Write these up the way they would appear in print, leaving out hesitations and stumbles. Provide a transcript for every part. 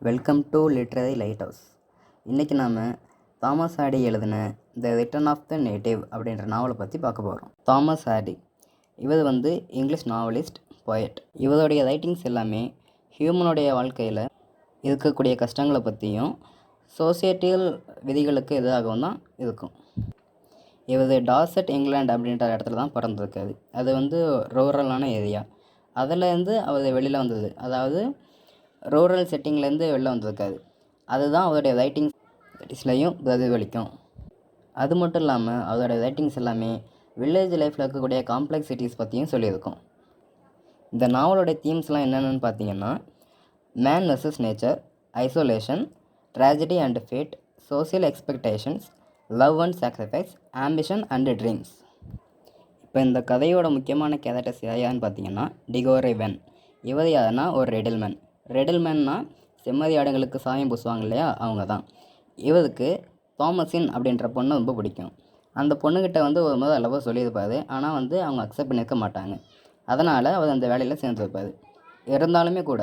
Welcome to literary lighthouse. இன்றைக்கி நாம் Thomas Hardy எழுதின the return of the native அப்படின்ற நாவலை பற்றி பார்க்க போகிறோம். தாமஸ் ஹார்டி இவர் இங்கிலீஷ் நாவலிஸ்ட், போயட். இவருடைய ரைட்டிங்ஸ் எல்லாமே ஹியூமனுடைய வாழ்க்கையில் இருக்கக்கூடிய கஷ்டங்களை பற்றியும் சோசியட்டியல் விதிகளுக்கு எதிராகவும் தான் இருக்கும். இவர் டார்செட், இங்கிலாந்து அப்படின்ற இடத்துல தான் பிறந்திருக்காரு. அது ரூரலான ஏரியா. அதிலேருந்து அவர் வெளியில் வந்தது, அதாவது ரூரல் செட்டிங்லேருந்து வெளில வந்திருக்காரு. அதுதான் அவருடைய ரைட்டிங்ஸ்லையும் பிரதிபலிக்கும். அது மட்டும் இல்லாமல் அவருடைய ரைட்டிங்ஸ் எல்லாமே வில்லேஜ் லைஃப்பில் இருக்கக்கூடிய காம்ப்ளெக்சிட்டிஸ் பற்றியும் சொல்லியிருக்கோம். இந்த நாவலோடைய தீம்ஸ்லாம் என்னென்னு பார்த்தீங்கன்னா, man versus nature, isolation, tragedy and fate, social expectations, love and sacrifice, ambition and dreams. இப்போ இந்த கதையோட முக்கியமான கேரக்டர்ஸ் யாருன்னு பார்த்தீங்கன்னா, டிகோரி வென். இவர் யாருன்னா ஒரு ரெடில்மேன். ரெடில்மேன்னா செம்மறி ஆடுங்களுக்கு சாயம் பூசுவாங்க இல்லையா, அவங்க தான். இவருக்கு தாமஸின் அப்படின்ற பொண்ணு ரொம்ப பிடிக்கும். அந்த பொண்ணுக்கிட்ட ஒரு முதல் அளவு சொல்லியிருப்பார். ஆனால் அவங்க அக்செப்ட் பண்ணியிருக்க மாட்டாங்க. அதனால் அவர் அந்த வேலையில் சேர்ந்துருப்பார். இருந்தாலுமே கூட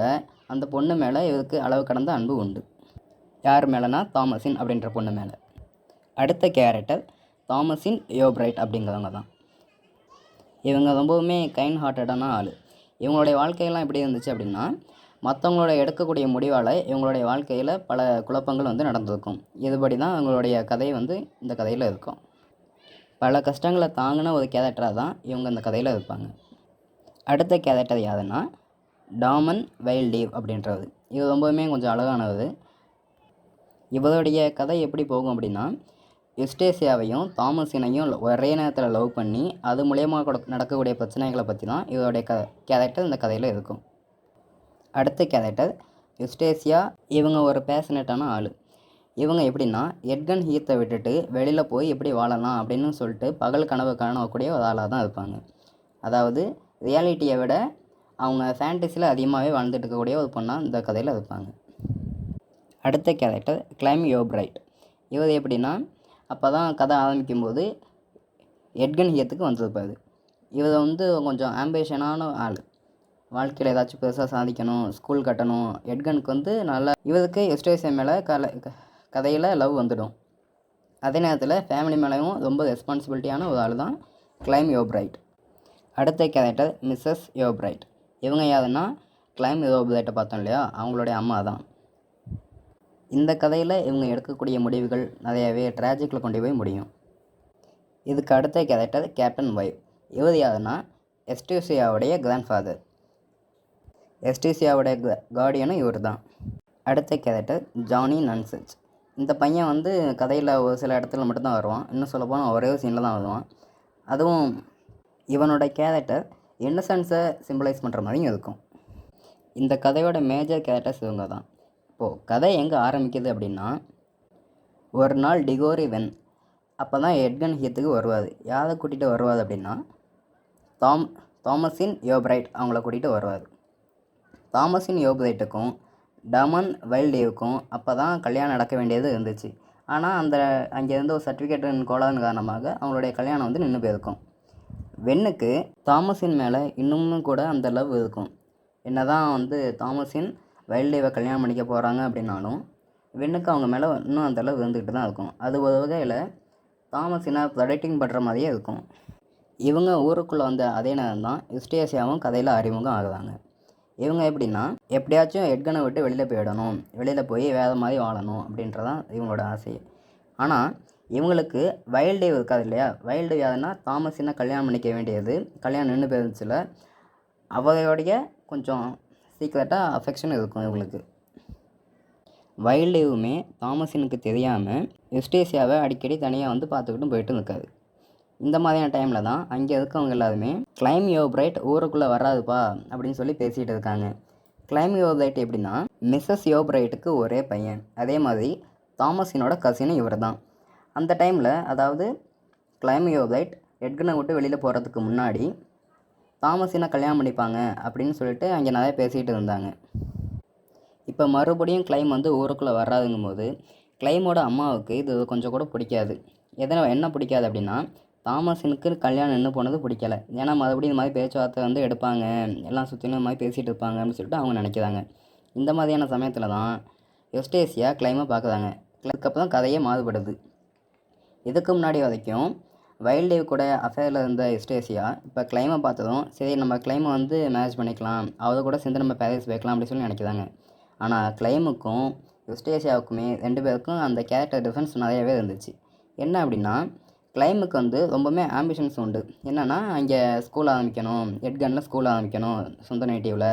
அந்த பொண்ணு மேலே இவருக்கு அளவு கடந்த அன்பு உண்டு. யார் மேலேனா, தாமஸின் அப்படின்ற பொண்ணு மேலே. அடுத்த கேரக்டர் தாமஸின் யோப்ரைட் அப்படிங்கிறவங்க தான். இவங்க ரொம்பவுமே கைண்ட் ஹார்ட்டடான ஆள். இவங்களுடைய வாழ்க்கையெல்லாம் எப்படி இருந்துச்சு அப்படின்னா, மற்றவங்களோட எடுக்கக்கூடிய முடிவால் இவங்களுடைய வாழ்க்கையில் பல குழப்பங்கள் நடந்திருக்கும். இதுபடி தான் இவங்களுடைய கதை இந்த கதையில் இருக்கும். பல கஷ்டங்களை தாங்கின ஒரு கேரக்டராக தான் இவங்க இந்த கதையில் இருப்பாங்க. அடுத்த கேரக்டர் யாருன்னா, டாமன் வைல்டீவ் அப்படின்றது. இது ரொம்பவுமே கொஞ்சம் அழகானது. இவருடைய கதை எப்படி போகும் அப்படின்னா, யுஸ்டேசியாவையும் தாமஸினையும் ஒரே நேரத்தில் லவ் பண்ணி அது மூலயமா நடக்கக்கூடிய பிரச்சனைகளை பற்றி தான் இவருடைய கேரக்டர் இந்த கதையில் இருக்கும். அடுத்த கேரக்டர் யுஸ்டேசியா. இவங்க ஒரு பேஷனேட்டான ஆள். இவங்க எப்படின்னா, எட்கன் ஹீத்தை விட்டுட்டு வெளியில் போய் எப்படி வாழலாம் அப்படின்னு சொல்லிட்டு பகல் கனவு காணக்கூடிய ஒரு ஆளாக தான் இருப்பாங்க. அதாவது ரியாலிட்டியை விட அவங்க ஃபேண்டசியில் அதிகமாகவே வாழ்ந்துட்டு இருக்கக்கூடிய ஒரு பொண்ணாக இந்த கதையில் இருப்பாங்க. அடுத்த கேரக்டர் கிளைம் யோப்ரைட். இவர் எப்படின்னா, அப்போ தான் கதை ஆரம்பிக்கும்போது எட்கன் ஹீத்துக்கு வந்திருப்பார். இவர் கொஞ்சம் ஆம்பிஷனான ஆள். வாழ்க்கையில் ஏதாச்சும் பெருசாக சாதிக்கணும், ஸ்கூல் கட்டணும். எட்கனுக்கு நல்லா இவருக்கு யுஸ்டேசியா மேலே கதையில் லவ் வந்துடும். அதே நேரத்தில் ஃபேமிலி மேலேயும் ரொம்ப ரெஸ்பான்சிபிலிட்டியான ஒரு ஆள் தான் கிளைம் யோப்ரைட். அடுத்த கேரக்டர் மிஸ்ஸஸ் யோப்ரைட். இவங்க யாருன்னா, கிளைம் யோப்ரைட்டை பார்த்தோம் இல்லையா, அவங்களுடைய அம்மா தான். இந்த கதையில் இவங்க எடுக்கக்கூடிய முடிவுகள் நிறையவே ட்ராஜிக்கில் கொண்டு போய் முடியும். இதுக்கு அடுத்த கேரக்டர் கேப்டன் வைவ். இவர் யாருன்னா, எஸ்டேசியாவுடைய கிராண்ட்ஃபாதர். எஸ்டேசியாவுடைய கார்டியனும் இவர் தான். அடுத்த கேரக்டர் ஜானி நன்செச். இந்த பையன் கதையில் ஒரு சில இடத்துல மட்டும்தான் வருவான். இன்னும் சொல்லப்போனால் ஒரே ஒரு சீனில் தான் வருவான். அதுவும் இவனோட கேரக்டர் இன்னசென்ஸை சிம்பிளைஸ் பண்ணுற மாதிரியும் இருக்கும். இந்த கதையோட மேஜர் கேரக்டர்ஸ் இவங்க தான். இப்போது கதை எங்கே ஆரம்பிக்குது அப்படின்னா, ஒரு நாள் டிகோரி வென் அப்போ தான் எட்கன் ஹீத்துக்கு வருவார். யாரை கூட்டிகிட்டு வருவார் அப்படின்னா, தாமஸின் யோப்ரைட் அவங்கள கூட்டிகிட்டு வருவார். தாமஸின் யோப்ரைட்டுக்கும் டாமன் வைல்டீவுக்கும் அப்போ தான் கல்யாணம் நடக்க வேண்டியது இருந்துச்சு. ஆனால் அங்கேருந்து ஒரு சர்டிஃபிகேட்டின் கோளாறு காரணமாக அவங்களுடைய கல்யாணம் நின்று போயிருக்கும். வென்னுக்கு தாமஸின் மேலே இன்னமும் கூட அந்த லவ் இருக்கும். என்ன தான் தாமஸின் வைல்டீவை கல்யாணம் பண்ணிக்க போகிறாங்க அப்படின்னாலும் வென்னுக்கு அவங்க மேலே இன்னும் அந்த லவ் இருந்துக்கிட்டு தான் இருக்கும். அது ஒரு வகையில் தாமஸினை ப்ரொடெக்டிங் பண்ணுற மாதிரியே இருக்கும். இவங்க ஊருக்குள்ளே வந்த அதே நேரம் தான் யுஸ்டேசியாவும் கதையில் அறிமுகம் ஆகுறாங்க. இவங்க எப்படின்னா, எப்படியாச்சும் எட்கனை விட்டு வெளியில் போயிடணும், வெளியில் போய் வேறு மாதிரி வாழணும் அப்படின்றதான் இவங்களோட ஆசை. ஆனால் இவங்களுக்கு வைல்டீவ் இருக்காது இல்லையா. வைல்டு யாருன்னா, தாமஸினை கல்யாணம் பண்ணிக்க வேண்டியது கல்யாணம் நின்று போயிருந்துச்சுல, அவருடைய கொஞ்சம் சீக்ரெட்டாக அஃபெக்ஷன் இருக்கும் இவங்களுக்கு. வைல்டீவுமே தாமஸினுக்கு தெரியாமல் யுஸ்டேசியாவை அடிக்கடி தனியாக பார்த்துக்கிட்டும் போயிட்டு இருக்காது. இந்த மாதிரியான டைமில் தான் அங்கே இருக்கவங்க எல்லாருமே கிளைம் யோப்ரைட் ஊருக்குள்ளே வராதுப்பா அப்படின்னு சொல்லி பேசிகிட்டு இருக்காங்க. கிளைம் யோப்ரைட் எப்படின்னா, மிஸ்ஸஸ் யோப்ரைட்டுக்கு ஒரே பையன். அதே மாதிரி தாமஸினோட கசினும் இவர் தான். அந்த டைமில், அதாவது கிளைம் யோப்ரைட் எட்கனை விட்டு வெளியில் போகிறதுக்கு முன்னாடி தாமஸினை கல்யாணம் பண்ணிப்பாங்க அப்படின்னு சொல்லிட்டு அங்கே நிறைய பேசிகிட்டு இருந்தாங்க. இப்போ மறுபடியும் கிளைம் ஊருக்குள்ளே வராதுங்கும் போது கிளைமோட அம்மாவுக்கு இது கொஞ்சம் கூட பிடிக்காது. என்ன பிடிக்காது அப்படின்னா, தாமஸினுக்கு கல்யாணம் நின்று போனது பிடிக்கல. ஏன்னா மறுபடியும் இந்த மாதிரி பேச்சுவார்த்தை எடுப்பாங்க, எல்லாம் சுற்றிலும் இந்த மாதிரி பேசிகிட்டு இருப்பாங்க அப்படின்னு சொல்லிட்டு அவங்க நினைக்கிறாங்க. இந்த மாதிரியான சமயத்தில் தான் யுஸ்டேசியா கிளைமை பார்க்குறாங்க. அதுக்கப்புறம் தான் கதையே மாறுபடுது. இதுக்கு முன்னாடி வரைக்கும் வைல்ட் லைஃப் கூட அஃபேரில் இருந்த யுஸ்டேசியா இப்போ கிளைமை பார்த்ததும் சரி நம்ம கிளைமை வந்து மேரேஜ் பண்ணிக்கலாம், அவரை கூட சேர்ந்து நம்ம பேரண்ட்ஸ் வைக்கலாம் அப்படின்னு சொல்லி நினைக்கிறாங்க. ஆனால் கிளைமுக்கும் யுஸ்டேசியாவுக்குமே 2 பேருக்கும் அந்த கேரக்டர் டிஃப்ரென்ஸ் நிறையவே இருந்துச்சு. என்ன அப்படின்னா கிளைமுக்கு வந்து ரொம்பவுமே ஆம்பிஷன்ஸ் உண்டு. என்னென்னா அங்கே ஸ்கூல் ஆரம்பிக்கணும், எட்கனில் ஸ்கூல் ஆரம்பிக்கணும் சொந்த நேட்டிவில்,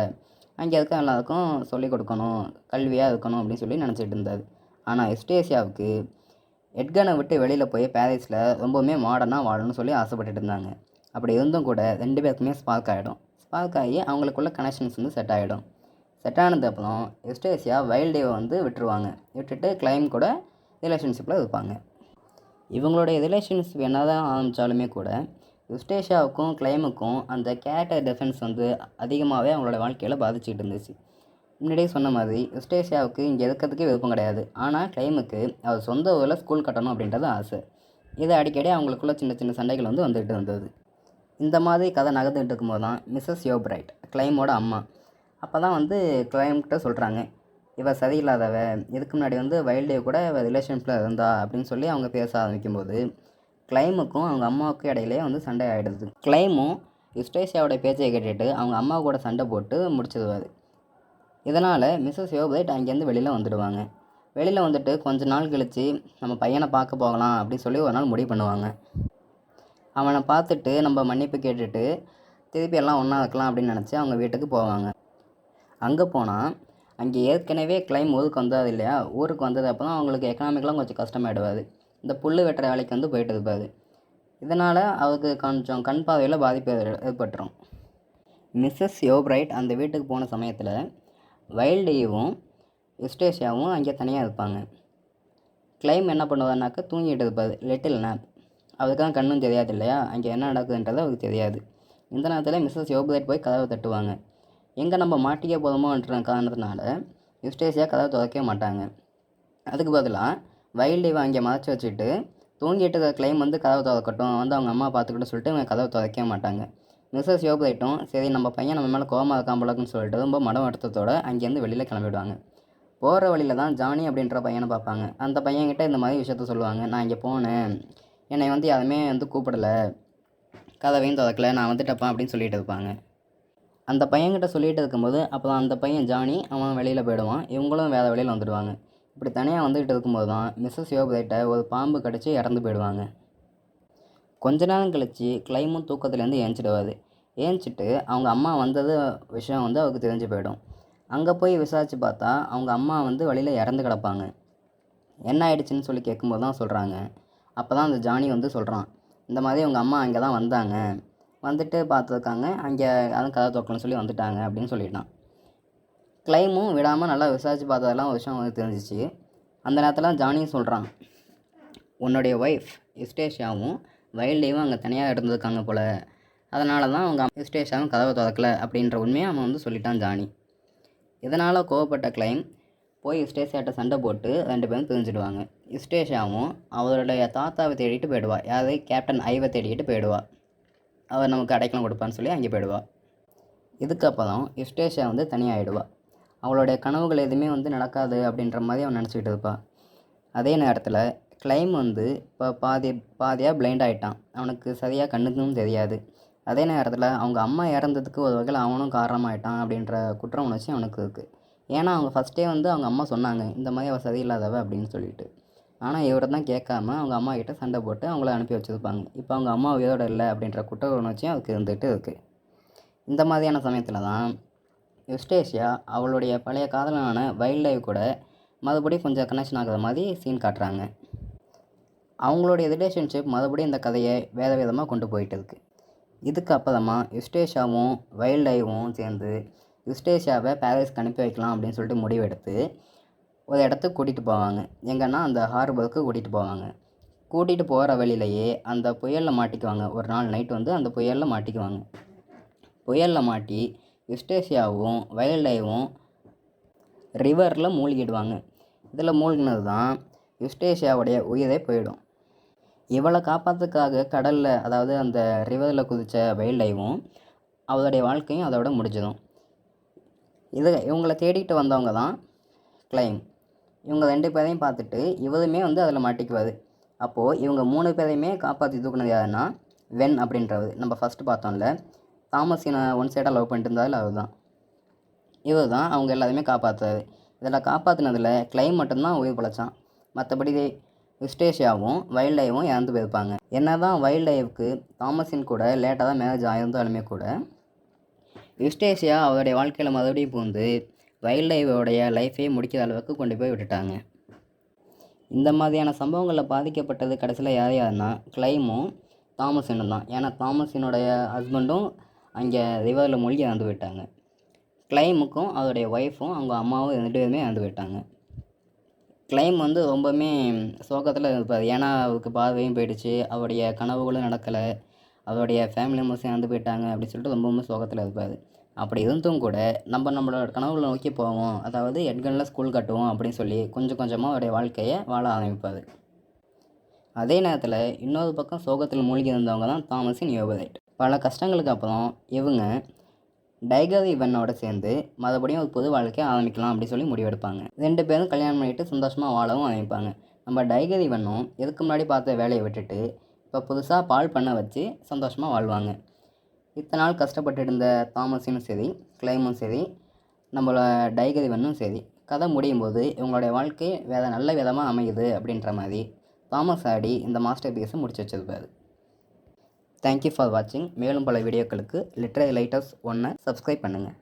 அங்கே இருக்க எல்லாருக்கும் சொல்லிக் கொடுக்கணும், கல்வியாக இருக்கணும் அப்படின்னு சொல்லி நினச்சிட்டு இருந்தார். ஆனால் யுஸ்டேசியாவுக்கு எட்கனை விட்டு வெளியில் போய் பாரிஸில் ரொம்பவுமே மாடர்னாக வாழணும்னு சொல்லி ஆசைப்பட்டுட்டு இருந்தாங்க. அப்படி இருந்தும் கூட 2 பேருக்குமே ஸ்பார்க் ஆகிடும். ஸ்பார்க் ஆகி அவங்களுக்குள்ள கனெக்ஷன்ஸ் வந்து செட் ஆகிடும். செட் ஆனதுக்கப்புறம் யுஸ்டேசியா வைல்ட் லைஃபை வந்து விட்டுருவாங்க. விட்டுட்டு கிளைம் கூட ரிலேஷன்ஷிப்பில் இருப்பாங்க. இவங்களுடைய ரிலேஷன்ஷிப் என்ன தான் ஆரம்பித்தாலுமே கூட யுஸ்டேசியாவுக்கும் கிளைமுக்கும் அந்த கேரக்டர் டிஃபரன்ஸ் வந்து அதிகமாகவே அவங்களோட வாழ்க்கையில் பாதிச்சுக்கிட்டு இருந்துச்சு. முன்னாடியே சொன்ன மாதிரி யுஸ்டேசியாவுக்கு இங்கே இருக்கிறதுக்கே விருப்பம் கிடையாது. ஆனால் கிளைமுக்கு அவர் சொந்த ஊரில் ஸ்கூல் கட்டணும் அப்படின்றது ஆசை. இது அடிக்கடி அவங்களுக்குள்ள சின்ன சின்ன சண்டைகள் வந்து வந்துகிட்டு இருந்தது. இந்த மாதிரி கதை நகர்ந்துகிட்டு இருக்கும்போது தான் மிஸ்ஸஸ் யோப்ரைட் கிளைமோட அம்மா அப்போ தான் வந்து கிளைம்கிட்ட சொல்கிறாங்க, இவ சரியில்லாதவ, இதுக்கு முன்னாடி வந்து வைல்ட் லைஃப் கூட ரிலேஷன்ஷிப்பில் இருந்தா அப்படின்னு சொல்லி அவங்க பேச ஆரம்பிக்கும்போது கிளைமுக்கும் அவங்க அம்மாவுக்கும் இடையிலே வந்து சண்டை ஆகிடுது. கிளைமும் யுஸ்டேசியாவோட பேச்சை கேட்டுட்டு அவங்க அம்மா கூட சண்டை போட்டு முடிச்சிடுவார். இதனால் மிஸ்ஸஸ் யோப்ரைட் அங்கேருந்து வெளியில் வந்துடுவாங்க. வெளியில் வந்துட்டு கொஞ்ச நாள் கழித்து நம்ம பையனை பார்க்க போகலாம் அப்படின்னு சொல்லி ஒரு நாள் முடிவு பண்ணுவாங்க. அவனை பார்த்துட்டு நம்ம மன்னிப்பு கேட்டுட்டு திருப்பி எல்லாம் ஒன்றா இருக்கலாம் அப்படின்னு நினச்சி அவங்க வீட்டுக்கு போவாங்க. அங்கே போனால் அங்கே ஏற்கனவே கிளைம் ஊருக்கு வந்தது இல்லையா, ஊருக்கு வந்தது அப்போ தான் அவங்களுக்கு எக்கனாமிக்கெலாம் கொஞ்சம் கஷ்டமாயிடுவார். இந்த புல் வெட்டுற வேலைக்கு வந்து போயிட்டு இருப்பார். இதனால் அவருக்கு கொஞ்சம் கண் பார்வையில் பாதிப்பு ஏற்பட்டுரும். மிஸ்ஸஸ் யோப்ரைட் அந்த வீட்டுக்கு போன சமயத்தில் வைல்ட் லைஃபும் யுஸ்டேசியாவும் அங்கே தனியாக இருப்பாங்க. கிளைம் என்ன பண்ணுவார்னாக்கா தூங்கிட்டு இருப்பார், லிட்டில் நேப். அவருக்காக கண்ணும் தெரியாது இல்லையா, அங்கே என்ன நடக்குதுன்றது அவருக்கு தெரியாது. இந்த நேரத்தில் மிஸ்ஸஸ் யோப்ரைட் போய் கதவை தட்டுவாங்க. எங்கே நம்ம மாட்டிக்க போதுமோன்ற காரணத்தினால யுஸ்டேசியா கதவை திறக்கவே மாட்டாங்க. அதுக்கு பதிலாக வைல்ட் லைஃபை அங்கே மறைச்சி வச்சுட்டு தூங்கிட்டு இருக்க கிளைம் வந்து கதவை திறக்கட்டும், வந்து அவங்க அம்மா பார்த்துக்கிட்டு சொல்லிட்டு இவங்க கதவை திறக்கவே மாட்டாங்க. மிஸ்ஸஸ் யோப்ரைட்டும் சரி நம்ம பையன் நம்ம மேலே கோவமாக இருக்கான் போலக்குன்னு சொல்லிட்டு ரொம்ப மன வருத்தத்தோடு அங்கேருந்து வெளியில் கிளம்பிடுவாங்க. போகிற வழியில் தான் ஜானி அப்படின்ற பையனை பார்ப்பாங்க. அந்த பையன்கிட்ட இந்த மாதிரி விஷயத்த சொல்லுவாங்க, நான் இங்கே போனேன், என்னை வந்து யாருமே வந்து கூப்பிடலை, கதவையும் திறக்கலை, நான் வந்துட்டப்பா அப்படின்னு சொல்லிட்டு இருப்பாங்க. அந்த பையன்கிட்ட சொல்லிகிட்டு இருக்கும்போது அப்போ தான் அந்த பையன் ஜானி அவன் வெளியில் போயிடுவான். இவங்களும் வேறு வெளியில் வந்துடுவாங்க. இப்படி தனியாக வந்துக்கிட்டு இருக்கும்போது தான் மிஸ்ஸஸ் யோப்ரைட்டை ஒரு பாம்பு கடிச்சு இறந்து போயிடுவாங்க. கொஞ்ச நேரம் கழித்து கிளைமும் தூக்கத்துலேருந்து ஏஞ்சிடுவார். ஏஞ்சிட்டு அவங்க அம்மா வந்தது விஷயம் வந்து அவருக்கு தெரிஞ்சு போயிடும். அங்கே போய் விசாரித்து பார்த்தா அவங்க அம்மா வந்து வழியில் இறந்து கிடப்பாங்க. என்ன ஆயிடுச்சுன்னு சொல்லி கேட்கும்போது தான் சொல்கிறாங்க. அப்போ தான் அந்த ஜானி வந்து சொல்கிறான், இந்த மாதிரி அவங்க அம்மா அங்கே தான் வந்தாங்க, வந்துட்டு பார்த்துருக்காங்க, அங்கே யாரும் கதை திறக்கணும்னு சொல்லி வந்துட்டாங்க அப்படின்னு சொல்லிட்டான். கிளைமும் விடாமல் நல்லா விசாரித்து பார்த்ததெல்லாம் ஒரு விஷயம் வந்து தெரிஞ்சிச்சு. அந்த நேரத்தில் ஜானியும் சொல்கிறான், உன்னுடைய ஒய்ஃப் யுஸ்டேசியாவும் வைல்ட் லைஃபும் அங்கே தனியாக இருந்திருக்காங்க போல், அதனால தான் அவங்க யுஸ்டேசியாவும் கதவை திறக்கலை அப்படின்ற உண்மையை அவன் வந்து சொல்லிட்டான் ஜானி. இதனால் கோவப்பட்ட கிளைம் போய் யுஸ்டேசியாட்ட சண்டை போட்டு 2 பேரும் பிரிஞ்சிடுவாங்க. யுஸ்டேசியாவும் அவருடைய தாத்தாவை தேடிட்டு போயிடுவா, யார் கேப்டன் ஐவை தேடிட்டு போயிடுவா, அவர் நமக்கு அடைக்கலம் கொடுப்பான்னு சொல்லி அங்கே போயிடுவா. இதுக்கப்புறம் யுஸ்டேசியா வந்து தனியாகிடுவா. அவளுடைய கனவுகள் எதுவுமே வந்து நடக்காது அப்படின்ற மாதிரி அவன் நினச்சிக்கிட்டு இருப்பாள். அதே நேரத்தில் கிளைம் வந்து இப்போ பாதியாக பிளைண்ட் ஆகிட்டான், அவனுக்கு சரியாக கண்ணுக்கும் தெரியாது. அதே நேரத்தில் அவங்க அம்மா இறந்ததுக்கு ஒரு வகையில் அவனும் காரணமாயிட்டான் அப்படின்ற குற்ற உணர்ச்சி அவனுக்கு இருக்குது. ஏன்னா அவங்க ஃபஸ்ட்டே வந்து அவங்க அம்மா சொன்னாங்க இந்த மாதிரி அவள் சரியில்லாதவ அப்படின்னு சொல்லிட்டு. ஆனால் இவரை தான் கேட்காம அவங்க அம்மா கிட்ட சண்டை போட்டு அவங்கள அனுப்பி வச்சுருப்பாங்க. இப்போ அவங்க அம்மா உயிரோடு இல்லை அப்படின்ற குற்ற உணர்ச்சியும் அவருக்கு இருந்துகிட்டு இருக்குது. இந்த மாதிரியான சமயத்தில் தான் யுஸ்டேசியா அவளுடைய பழைய காதலனான வைல்ட் லைஃப் கூட மறுபடியும் கொஞ்சம் கனெக்ஷன் ஆகிற மாதிரி சீன் காட்டுறாங்க. அவங்களுடைய ரிலேஷன்ஷிப் மறுபடியும் இந்த கதையை வேறு விதமாக கொண்டு போயிட்டு இருக்குது. இதுக்கு அப்புறமா யுஸ்டேசியாவும் வைல்ட் லைஃபும் சேர்ந்து யுஸ்டேசியாவை பாரிஸ்க்கு அனுப்பி வைக்கலாம் அப்படின்னு சொல்லிட்டு முடிவெடுத்து ஒரு இடத்துக்கு கூட்டிகிட்டு போவாங்க. எங்கன்னா அந்த ஹார்பருக்கு கூட்டிகிட்டு போவாங்க. கூட்டிகிட்டு போகிற வழியிலையே அந்த புயலில் மாட்டிக்குவாங்க. ஒரு நாள் நைட் வந்து அந்த புயலில் மாட்டிக்குவாங்க. புயலில் மாட்டி யுஸ்டேசியாவும் வைல்ட் லைஃபும் ரிவரில் மூழ்கிடுவாங்க. இதில் மூழ்கினது தான் யுஸ்டேசியாவுடைய உயிரே போயிடும். இவளை காப்பாற்றுறதுக்காக கடலில் அதாவது அந்த ரிவரில் குதித்த வைல்ட் லைஃபும் அவளுடைய வாழ்க்கையும் அதோட முடிஞ்சிடும். இவங்களை தேடிட்டு வந்தவங்க தான் கிளைம். இவங்க 2 பேரையும் பார்த்துட்டு இவருமே வந்து அதில் மாட்டிக்குவார். அப்போது இவங்க 3 பேரையுமே காப்பாற்றி தூக்குனது யாருன்னா வென் அப்படின்றவர். நம்ம ஃபஸ்ட்டு பார்த்தோம்ல, தாமஸினை ஒன் சைடாக லவ் பண்ணிட்டு இருந்தாலும் அவர் தான். இவர் தான் அவங்க எல்லாத்தையுமே காப்பாற்றுறாரு. இதில் காப்பாற்றினதில் கிளைம் மட்டும்தான் உயிர் பிழைச்சான். மற்றபடி யுஸ்டேஷியாவும் வைல்ட் லைஃபும் இறந்து போயிருப்பாங்க. என்ன தான் வைல்ட் லைஃப்க்கு தாமஸின் கூட லேட்டாக தான் மேரேஜ் ஆயிருந்தாலுமே கூட யுஸ்டேஷியா அவருடைய வாழ்க்கையில் மறுபடியும் பூந்து வைல்ட் லைஃபோடைய லைஃபே முடிக்கிற அளவுக்கு கொண்டு போய் விட்டுட்டாங்க. இந்த மாதிரியான சம்பவங்களில் பாதிக்கப்பட்டது கடைசியில் யார் யாருன்னா கிளைமும் தாமஸினும் தான். ஏன்னா தாமஸினுடைய ஹஸ்பண்டும் அங்கே ரிவரில் மூழ்கி இறந்து போயிட்டாங்க. கிளைமுக்கும் அவருடைய ஒய்ஃபும் அவங்க அம்மாவும் 2 பேருமே இறந்து போயிட்டாங்க. கிளைம் வந்து ரொம்பவுமே சோகத்தில் இருப்பார். ஏன்னா அவருக்கு பார்வையும் போயிடுச்சு, அவருடைய கனவுகளும் நடக்கலை, அவருடைய ஃபேமிலி மெம்பர்ஸும் இறந்து போயிட்டாங்க அப்படின்னு சொல்லிட்டு ரொம்பவுமே சோகத்தில் இருப்பார். அப்படி இருந்தும் கூட நம்மளோட கனவுகளை நோக்கி போவோம், அதாவது எட்கனில் ஸ்கூல் கட்டுவோம் அப்படின்னு சொல்லி கொஞ்சம் கொஞ்சமாக அவருடைய வாழ்க்கையை வாழ ஆரம்பிப்பார். அதே நேரத்தில் இன்னொரு பக்கம் சோகத்தில் மூழ்கி இருந்தவங்க தான் தாமஸின் யோபரைட். பல கஷ்டங்களுக்கு அப்புறம் இவங்க டைகரி வென்னோட சேர்ந்து மறுபடியும் ஒரு புது வாழ்க்கையை ஆரம்பிக்கலாம் அப்படின்னு சொல்லி முடிவெடுப்பாங்க. 2 பேரும் கல்யாணம் பண்ணிட்டு சந்தோஷமாக வாழவும் ஆரம்பிப்பாங்க. நம்ம டைகரி வென்னும் இதுக்கு முன்னாடி பார்த்த வேலையை விட்டுட்டு இப்போ புதுசாக பால் பண்ண வச்சு சந்தோஷமாக வாழ்வாங்க. இத்தனை நாள் கஷ்டப்பட்டு இருந்த தாமஸினும் சரி, கிளைமும் சரி, நம்மளோட டைகரி வென்னும் சரி, கதை முடியும் போது இவங்களுடைய வாழ்க்கை வேறு நல்ல விதமாக அமையுது அப்படின்ற மாதிரி தாமஸ் ஹார்டி இந்த மாஸ்டர் பீஸை முடிச்சு வச்சிருப்பாரு. தேங்க்யூ ஃபார் வாட்சிங். மேலும் பல வீடியோக்களுக்கு லிட்ரரி லைட் ஹவுஸ் 1 சப்ஸ்கிரைப் பண்ணுங்கள்.